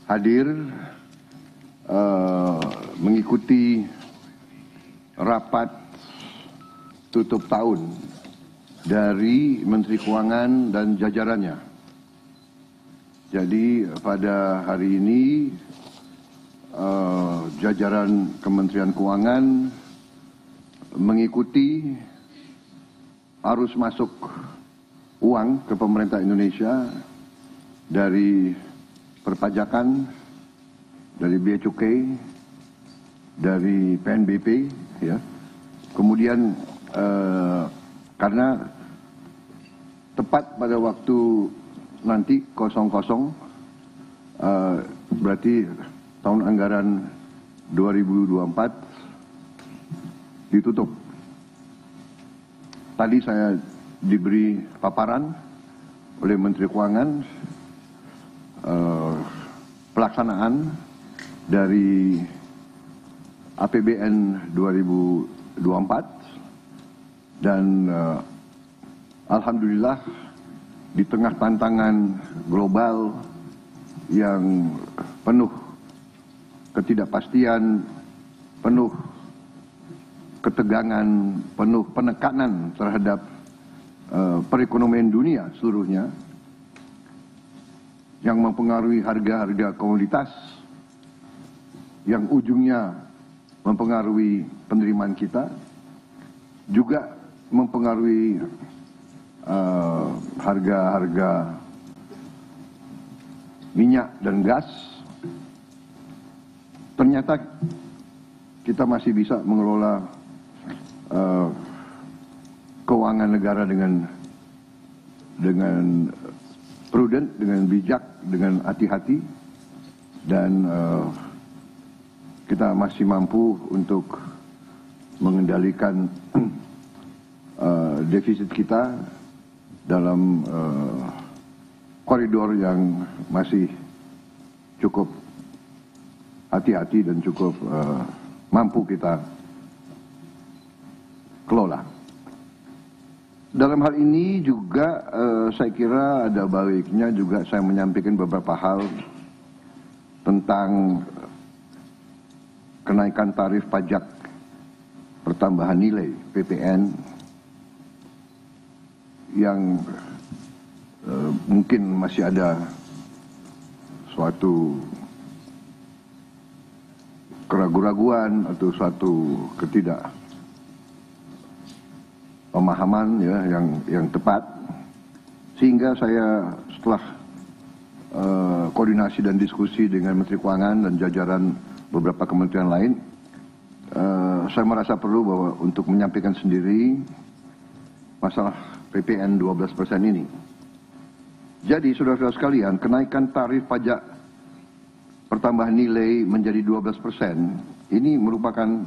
hadir mengikuti rapat tutup tahun dari Menteri Keuangan dan jajarannya. Jadi pada hari ini jajaran Kementerian Keuangan mengikuti arus masuk uang ke pemerintah Indonesia dari perpajakan, dari Bea Cukai, dari PNBP, ya. Kemudian karena tepat pada waktu nanti 00 berarti tahun anggaran 2024 ditutup. Tadi saya diberi paparan oleh Menteri Keuangan pelaksanaan dari APBN 2024 dan alhamdulillah di tengah tantangan global yang penuh ketidakpastian, penuh ketegangan, penuh penekanan terhadap perekonomian dunia seluruhnya yang mempengaruhi harga-harga komoditas, yang ujungnya mempengaruhi penerimaan kita, juga mempengaruhi harga-harga minyak dan gas. Ternyata kita masih bisa mengelola keuangan negara dengan prudent, dengan bijak, dengan hati-hati, dan kita masih mampu untuk mengendalikan defisit kita dalam koridor yang masih cukup hati-hati dan cukup mampu kita kelola. Dalam hal ini juga saya kira ada baiknya juga saya menyampaikan beberapa hal tentang kenaikan tarif pajak pertambahan nilai PPN yang mungkin masih ada suatu keraguan-raguan atau suatu ketidakpemahaman, ya, yang tepat, sehingga saya setelah koordinasi dan diskusi dengan Menteri Keuangan dan jajaran beberapa kementerian lain, saya merasa perlu bahwa untuk menyampaikan sendiri masalah PPN 12% ini. Jadi saudara-saudara sekalian, kenaikan tarif pajak pertambahan nilai menjadi 12% ini merupakan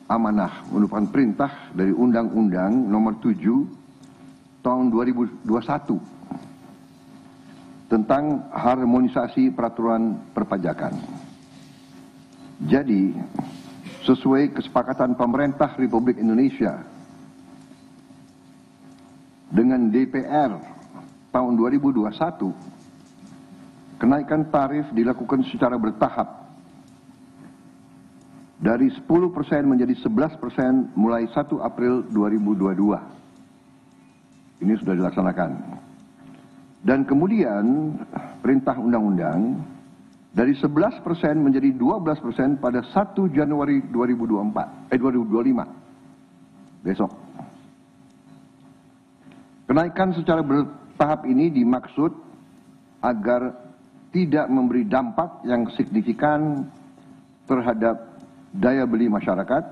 amanah, merupakan perintah dari Undang-Undang Nomor 7 Tahun 2021 tentang harmonisasi peraturan perpajakan. Jadi, sesuai kesepakatan pemerintah Republik Indonesia dengan DPR tahun 2021, kenaikan tarif dilakukan secara bertahap dari 10% menjadi 11% mulai 1 April 2022. Ini sudah dilaksanakan. Dan kemudian perintah undang-undang dari 11% menjadi 12% pada 1 Januari 2025. Besok. Kenaikan secara bertahap ini dimaksud agar tidak memberi dampak yang signifikan terhadap daya beli masyarakat,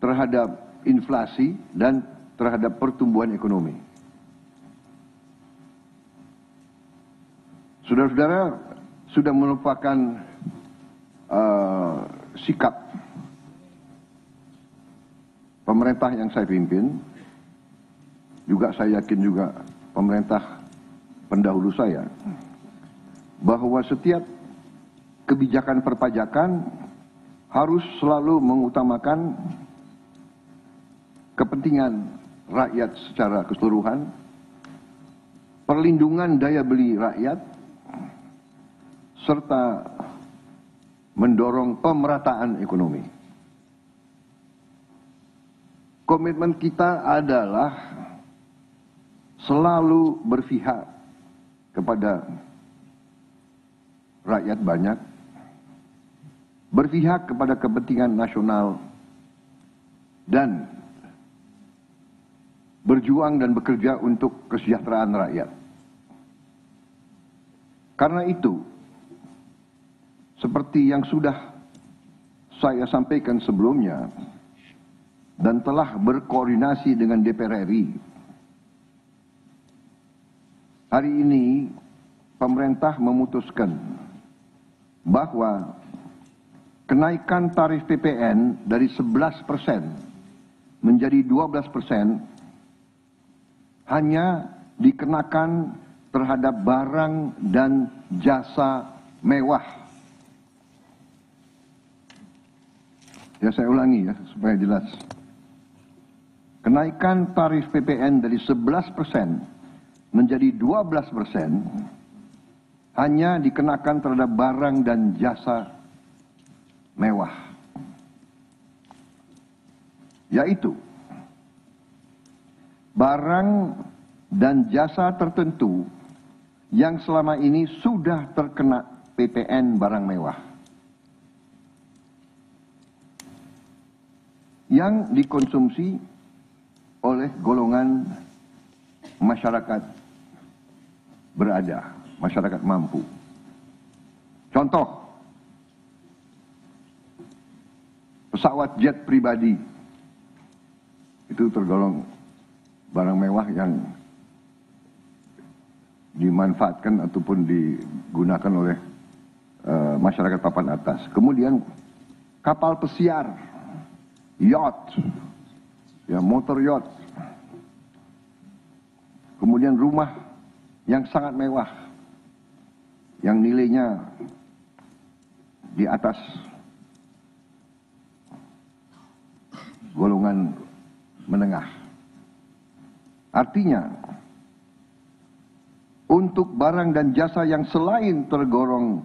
terhadap inflasi, dan terhadap pertumbuhan ekonomi. Saudara-saudara, sudah merupakan sikap pemerintah yang saya pimpin, juga saya yakin juga pemerintah pendahulu saya, bahwa setiap kebijakan perpajakan harus selalu mengutamakan kepentingan rakyat secara keseluruhan, perlindungan daya beli rakyat, serta mendorong pemerataan ekonomi. Komitmen kita adalah selalu berpihak kepada rakyat banyak, berpihak kepada kepentingan nasional, dan berjuang dan bekerja untuk kesejahteraan rakyat. Karena itu, seperti yang sudah saya sampaikan sebelumnya dan telah berkoordinasi dengan DPR RI, hari ini pemerintah memutuskan bahwa kenaikan tarif PPN dari 11% menjadi 12% hanya dikenakan terhadap barang dan jasa mewah. Ya, saya ulangi ya supaya jelas. Kenaikan tarif PPN dari 11% menjadi 12% hanya dikenakan terhadap barang dan jasa mewah, yaitu barang dan jasa tertentu yang selama ini sudah terkena PPN barang mewah, yang dikonsumsi oleh golongan masyarakat berada, masyarakat mampu. Contoh, pesawat jet pribadi itu tergolong barang mewah yang dimanfaatkan ataupun digunakan oleh masyarakat papan atas. Kemudian kapal pesiar, yacht, ya, motor yacht. Kemudian rumah yang sangat mewah, yang nilainya di atas golongan menengah. Artinya, untuk barang dan jasa yang selain tergolong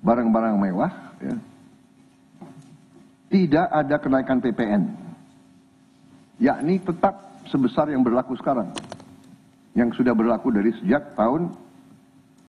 barang-barang mewah, ya, tidak ada kenaikan PPN, yakni tetap sebesar yang berlaku sekarang, yang sudah berlaku dari sejak tahun